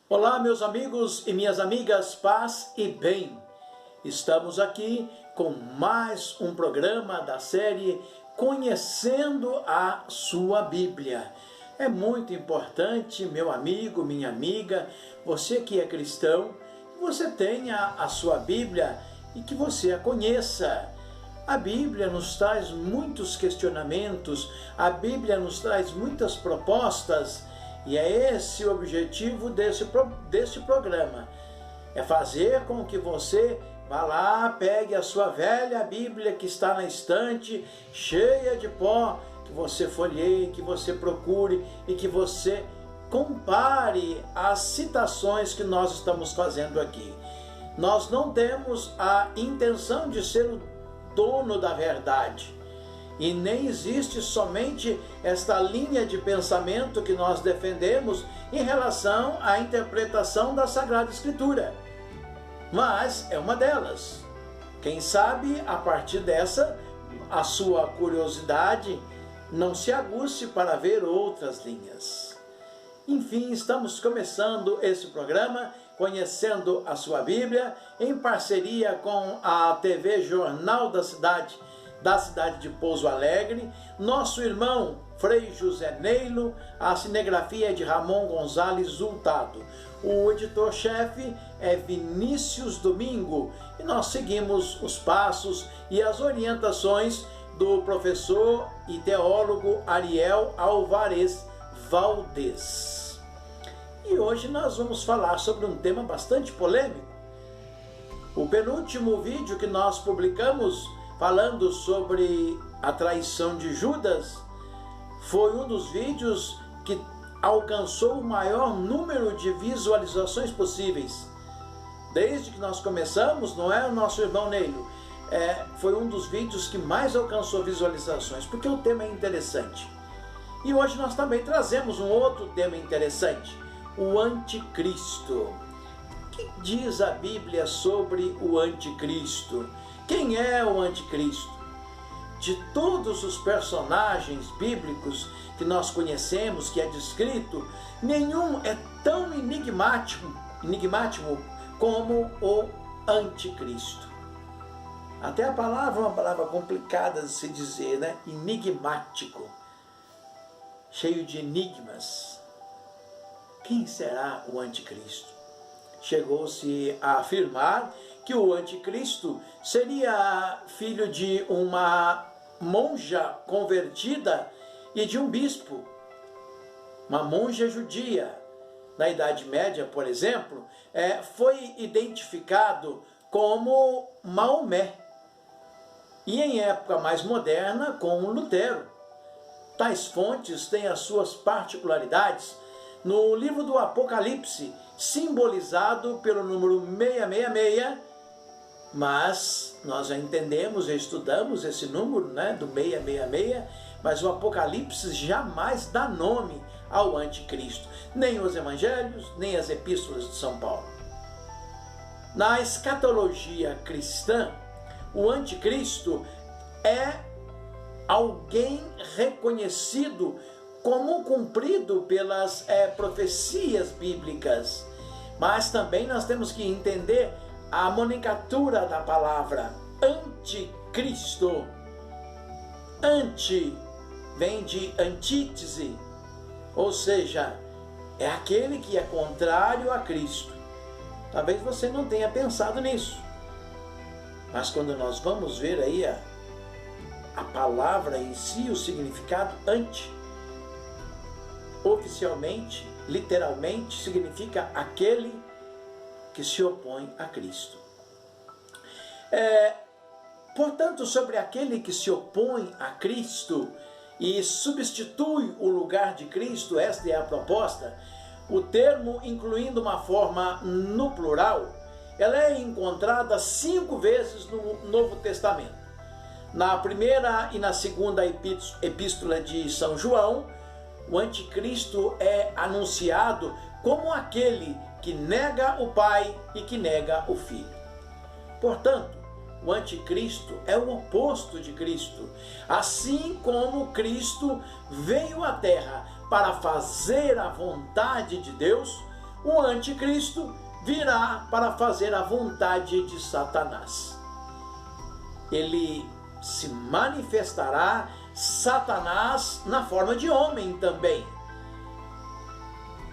Olá, meus amigos e minhas amigas, paz e bem. Estamos aqui com mais um programa da série Conhecendo a Sua Bíblia. É muito importante, meu amigo, minha amiga, você que é cristão, que você tenha a sua Bíblia e que você a conheça. A Bíblia nos traz muitos questionamentos, a Bíblia nos traz muitas propostas, e é esse o objetivo deste programa. É fazer com que você vá lá, pegue a sua velha Bíblia que está na estante, cheia de pó, que você folheie, que você procure e que você compare as citações que nós estamos fazendo aqui. Nós não temos a intenção de ser o dono da verdade. E nem existe somente esta linha de pensamento que nós defendemos em relação à interpretação da Sagrada Escritura. Mas é uma delas. Quem sabe, a partir dessa, a sua curiosidade não se aguce para ver outras linhas. Enfim, estamos começando esse programa Conhecendo a Sua Bíblia, em parceria com a TV Jornal da cidade de Pouso Alegre, nosso irmão Frei José Neilo, a cinegrafia é de Ramon Gonzalez Hurtado. O editor-chefe é Vinícius Domingo e nós seguimos os passos e as orientações do professor e teólogo Ariel Alvarez Valdez. E hoje nós vamos falar sobre um tema bastante polêmico. O penúltimo vídeo que nós publicamos falando sobre a traição de Judas, foi um dos vídeos que alcançou o maior número de visualizações possíveis. Desde que nós começamos, não é o nosso irmão Neilo? Foi um dos vídeos que mais alcançou visualizações, porque o tema é interessante. E hoje nós também trazemos um outro tema interessante, o anticristo. O que diz a Bíblia sobre o anticristo? Quem é o anticristo? De todos os personagens bíblicos que nós conhecemos, que é descrito, nenhum é tão enigmático como o anticristo. Até a palavra é uma palavra complicada de se dizer, né? Enigmático, cheio de enigmas. Quem será o anticristo? Chegou-se a afirmar que o anticristo seria filho de uma monja convertida e de um bispo. Uma monja judia. Na Idade Média, por exemplo, foi identificado como Maomé. E em época mais moderna, com Lutero. Tais fontes têm as suas particularidades. No livro do Apocalipse, simbolizado pelo número 666, mas nós já entendemos, já estudamos esse número, né, do 666, mas o Apocalipse jamais dá nome ao anticristo, nem os evangelhos, nem as epístolas de São Paulo. Na escatologia cristã, o anticristo é alguém reconhecido como cumprido pelas profecias bíblicas. Mas também nós temos que entender a nomenclatura da palavra anticristo. Anti vem de antítese, ou seja, é aquele que é contrário a Cristo. Talvez você não tenha pensado nisso, mas quando nós vamos ver aí a palavra em si, o significado anti, oficialmente, literalmente, significa aquele que se opõe a Cristo. Portanto, sobre aquele que se opõe a Cristo e substitui o lugar de Cristo, esta é a proposta, o termo, incluindo uma forma no plural, ela é encontrada 5 vezes no Novo Testamento. Na primeira e na segunda epístola de São João, o anticristo é anunciado como aquele que nega o Pai e que nega o Filho. Portanto, o anticristo é o oposto de Cristo. Assim como Cristo veio à Terra para fazer a vontade de Deus, o anticristo virá para fazer a vontade de Satanás. Ele se manifestará, Satanás, na forma de homem também.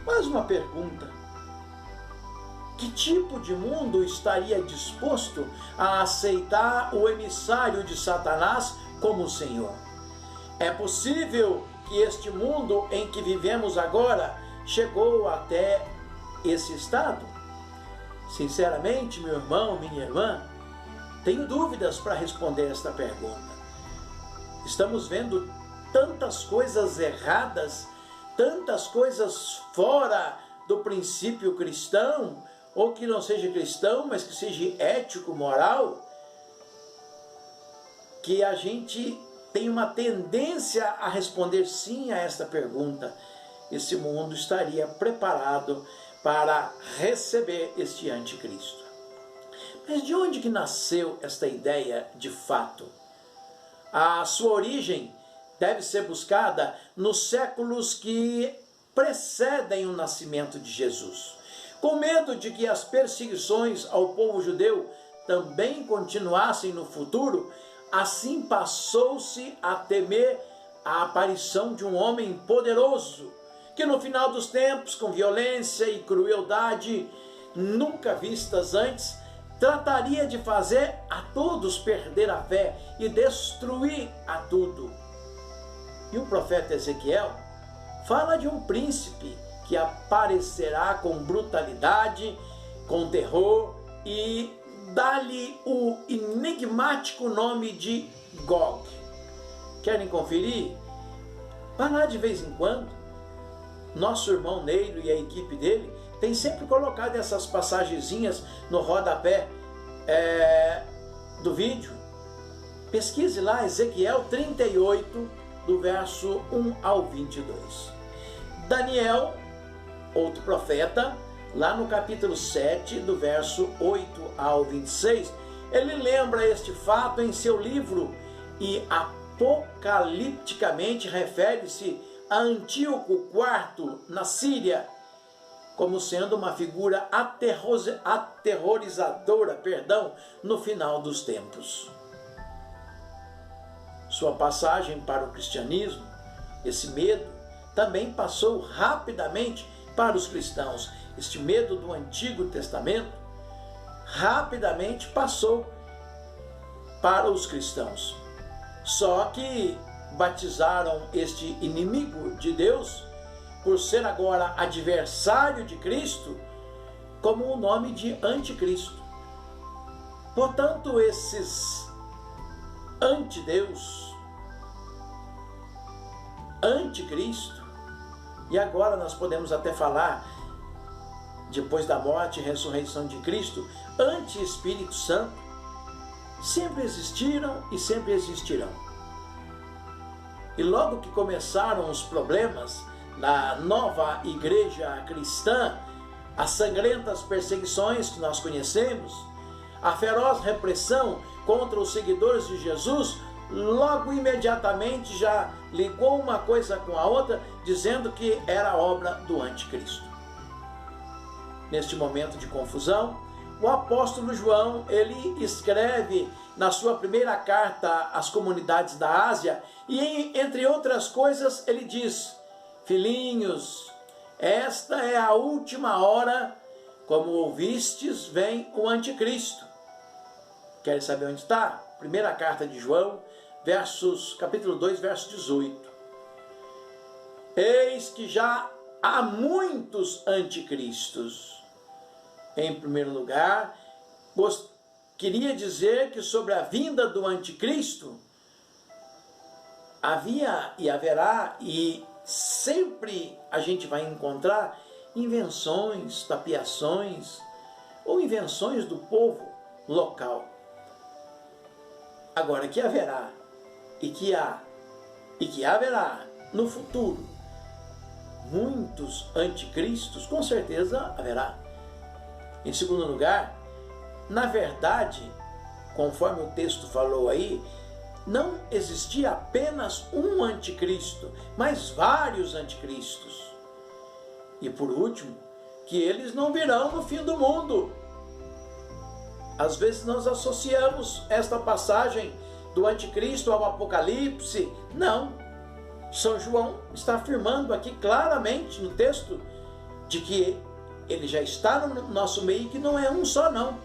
Mais uma pergunta: que tipo de mundo estaria disposto a aceitar o emissário de Satanás como Senhor? É possível que este mundo em que vivemos agora chegou até esse estado? Sinceramente, meu irmão, minha irmã, tenho dúvidas para responder esta pergunta. Estamos vendo tantas coisas erradas, tantas coisas fora do princípio cristão, ou que não seja cristão, mas que seja ético, moral, que a gente tem uma tendência a responder sim a esta pergunta. Esse mundo estaria preparado para receber este anticristo. Mas de onde que nasceu esta ideia de fato? A sua origem deve ser buscada nos séculos que precedem o nascimento de Jesus. Com medo de que as perseguições ao povo judeu também continuassem no futuro, assim passou-se a temer a aparição de um homem poderoso, que no final dos tempos, com violência e crueldade nunca vistas antes, trataria de fazer a todos perder a fé e destruir a tudo. E o profeta Ezequiel fala de um príncipe que aparecerá com brutalidade, com terror, e dá-lhe o enigmático nome de Gog. Querem conferir? Vá lá de vez em quando. Nosso irmão Neilo e a equipe dele tem sempre colocado essas passagenzinhas no rodapé do vídeo. Pesquise lá Ezequiel 38, do verso 1 ao 22. Daniel, outro profeta, lá no capítulo 7, do verso 8 ao 26, ele lembra este fato em seu livro e apocalipticamente refere-se a Antíoco IV na Síria como sendo uma figura aterrorizadora, no final dos tempos. Sua passagem para o cristianismo, esse medo, também passou rapidamente para os cristãos. Este medo do Antigo Testamento rapidamente passou para os cristãos. Só que batizaram este inimigo de Deus, por ser agora adversário de Cristo, como o nome de anticristo. Portanto, esses antideus, anticristo, e agora nós podemos até falar, depois da morte e ressurreição de Cristo, anti-Espírito Santo, sempre existiram e sempre existirão. E logo que começaram os problemas na nova igreja cristã, as sangrentas perseguições que nós conhecemos, a feroz repressão contra os seguidores de Jesus, logo imediatamente já ligou uma coisa com a outra, dizendo que era obra do anticristo. Neste momento de confusão, o apóstolo João, ele escreve na sua primeira carta às comunidades da Ásia, e entre outras coisas ele diz: filhinhos, esta é a última hora, como ouvistes, vem o anticristo. Querem saber onde está? Primeira carta de João, capítulo 2, verso 18. Eis que já há muitos anticristos. Em primeiro lugar, queria dizer que sobre a vinda do anticristo, havia e haverá, e sempre a gente vai encontrar invenções, tapiações ou invenções do povo local. Agora, que haverá e que há e que haverá no futuro muitos anticristos, com certeza haverá. Em segundo lugar, na verdade, conforme o texto falou aí, não existia apenas um anticristo, mas vários anticristos. E por último, que eles não virão no fim do mundo. Às vezes nós associamos esta passagem do anticristo ao Apocalipse. Não. São João está afirmando aqui claramente no texto de que ele já está no nosso meio, que não é um só não.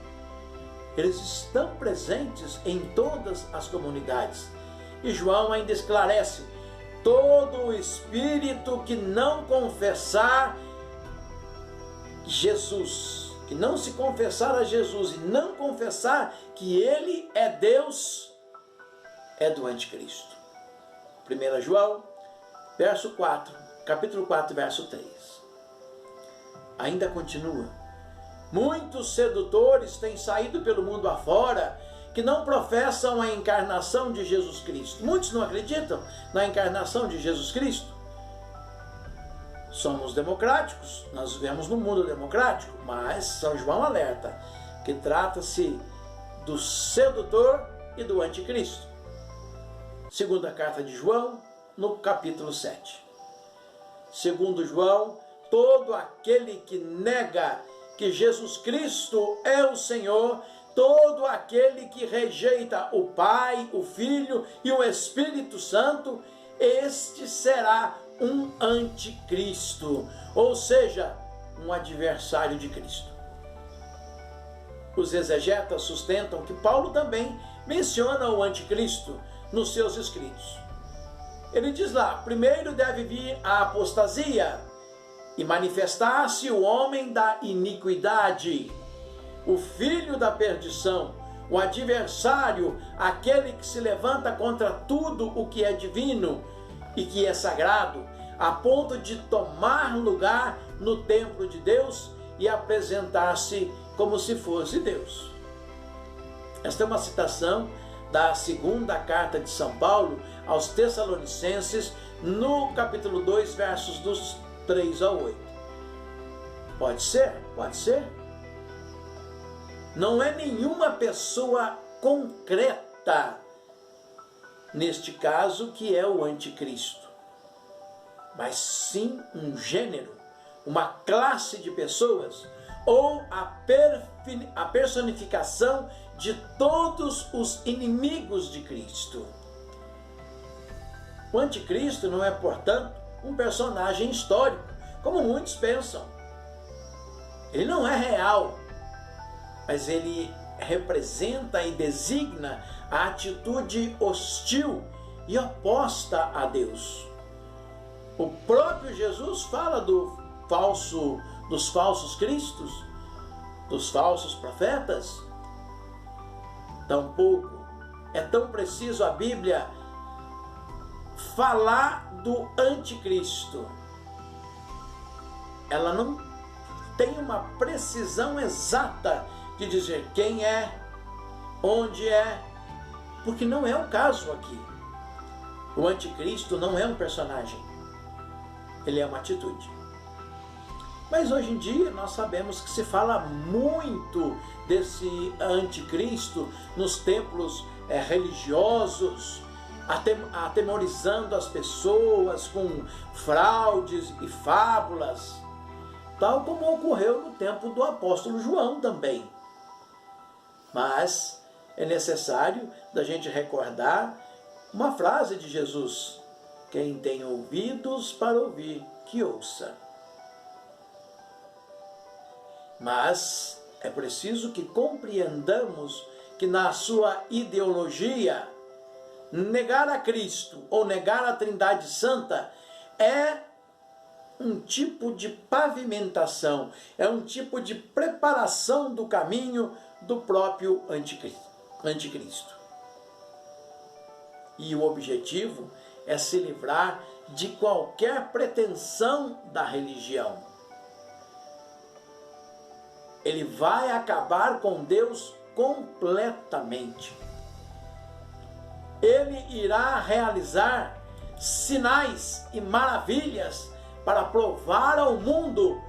Eles estão presentes em todas as comunidades. E João ainda esclarece: todo o espírito que não confessar Jesus, que não se confessar a Jesus e não confessar que ele é Deus, é do anticristo. 1 João, verso 4, capítulo 4, verso 3. Ainda continua: muitos sedutores têm saído pelo mundo afora, que não professam a encarnação de Jesus Cristo. Muitos não acreditam na encarnação de Jesus Cristo. Somos democráticos, nós vivemos num mundo democrático, mas São João alerta que trata-se do sedutor e do anticristo. Segunda carta de João, no capítulo 7. Segundo João, todo aquele que nega que Jesus Cristo é o Senhor, todo aquele que rejeita o Pai, o Filho e o Espírito Santo, este será um anticristo, ou seja, um adversário de Cristo. Os exegetas sustentam que Paulo também menciona o anticristo nos seus escritos. Ele diz lá: primeiro deve vir a apostasia e manifestar-se o homem da iniquidade, o filho da perdição, o adversário, aquele que se levanta contra tudo o que é divino e que é sagrado, a ponto de tomar lugar no templo de Deus e apresentar-se como se fosse Deus. Esta é uma citação da segunda carta de São Paulo aos Tessalonicenses, no capítulo 2, versos dos 3 ao 8. Pode ser? Pode ser. Não é nenhuma pessoa concreta, neste caso, que é o anticristo, mas sim um gênero, uma classe de pessoas, ou a personificação de todos os inimigos de Cristo. O anticristo não é, portanto, um personagem histórico, como muitos pensam. Ele não é real, mas ele representa e designa a atitude hostil e oposta a Deus. O próprio Jesus fala dos falsos cristos, dos falsos profetas. Tampouco é tão preciso a Bíblia falar do anticristo. Ela não tem uma precisão exata de dizer quem é, onde é, porque não é o caso aqui. O anticristo não é um personagem, ele é uma atitude. Mas hoje em dia nós sabemos que se fala muito desse anticristo nos templos religiosos, atemorizando as pessoas com fraudes e fábulas, tal como ocorreu no tempo do apóstolo João também. Mas é necessário da gente recordar uma frase de Jesus: quem tem ouvidos para ouvir, que ouça. Mas é preciso que compreendamos que na sua ideologia, negar a Cristo ou negar a Trindade Santa é um tipo de pavimentação, é um tipo de preparação do caminho do próprio anticristo. E o objetivo é se livrar de qualquer pretensão da religião. Ele vai acabar com Deus completamente. Ele irá realizar sinais e maravilhas para provar ao mundo,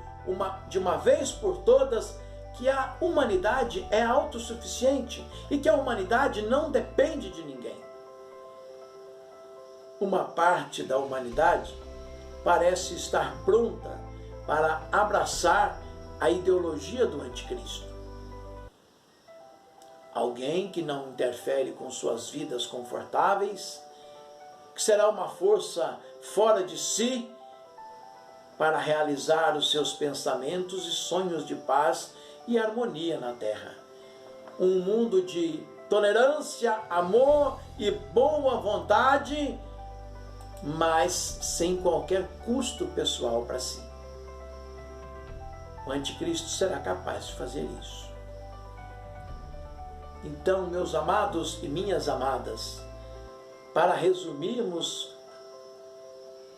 de uma vez por todas, que a humanidade é autossuficiente e que a humanidade não depende de ninguém. Uma parte da humanidade parece estar pronta para abraçar a ideologia do anticristo. Alguém que não interfere com suas vidas confortáveis, que será uma força fora de si para realizar os seus pensamentos e sonhos de paz e harmonia na terra. Um mundo de tolerância, amor e boa vontade, mas sem qualquer custo pessoal para si. O anticristo será capaz de fazer isso. Então, meus amados e minhas amadas, para resumirmos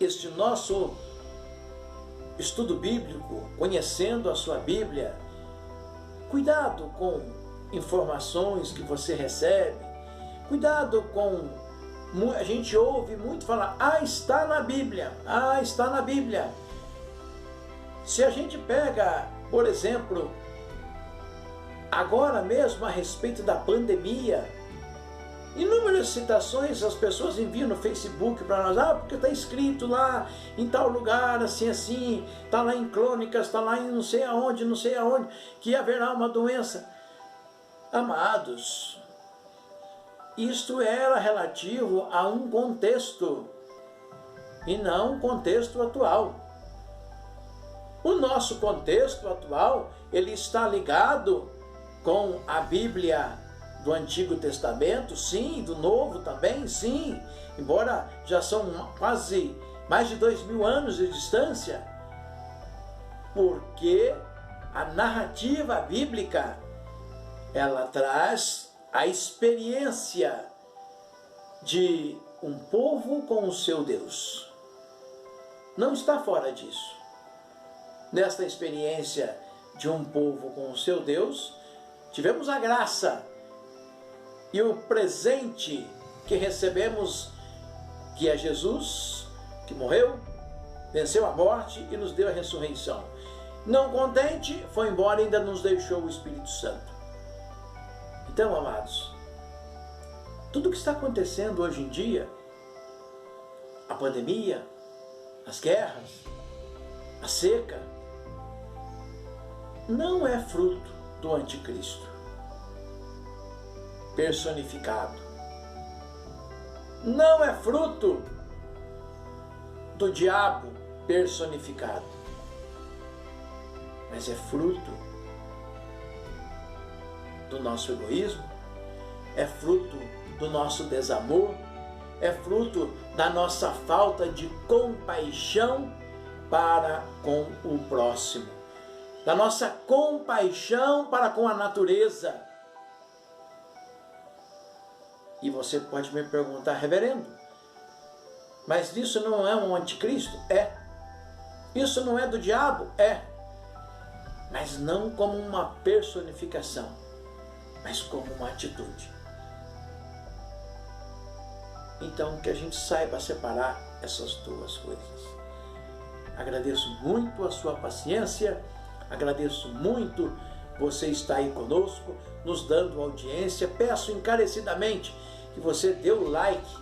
este nosso estudo bíblico, conhecendo a sua Bíblia, cuidado com informações que você recebe, cuidado com... A gente ouve muito falar, está na Bíblia, está na Bíblia. Se a gente pega, por exemplo, agora mesmo a respeito da pandemia, inúmeras citações as pessoas enviam no Facebook para nós, porque está escrito lá em tal lugar, assim, está lá em Crônicas, está lá em não sei aonde, que haverá uma doença. Amados, isto era relativo a um contexto e não um contexto atual. O nosso contexto atual, ele está ligado com a Bíblia do Antigo Testamento, sim, do Novo também, sim, embora já são quase mais de 2000 anos de distância, porque a narrativa bíblica, ela traz a experiência de um povo com o seu Deus. Não está fora disso. Nesta experiência de um povo com o seu Deus, tivemos a graça e o presente que recebemos, que é Jesus, que morreu, venceu a morte e nos deu a ressurreição. Não contente, foi embora e ainda nos deixou o Espírito Santo. Então, amados, tudo o que está acontecendo hoje em dia, a pandemia, as guerras, a seca, não é fruto do anticristo personificado. Não é fruto do diabo personificado. Mas é fruto do nosso egoísmo, é fruto do nosso desamor, é fruto da nossa falta de compaixão para com o próximo, da nossa compaixão para com a natureza. E você pode me perguntar, reverendo, mas isso não é um anticristo? É. Isso não é do diabo? É. Mas não como uma personificação, mas como uma atitude. Então, que a gente saiba separar essas duas coisas. Agradeço muito a sua paciência, agradeço muito você estar aí conosco, nos dando audiência. Peço encarecidamente que você dê o like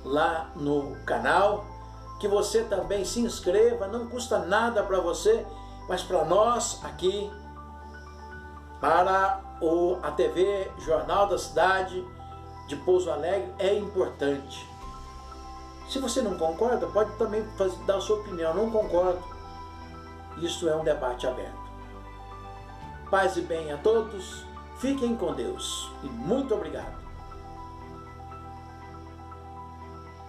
lá no canal, que você também se inscreva, não custa nada para você, mas para nós aqui, para a TV Jornal da Cidade de Pouso Alegre, é importante. Se você não concorda, pode também dar a sua opinião. Não concordo. Isso é um debate aberto. Paz e bem a todos. Fiquem com Deus. E muito obrigado.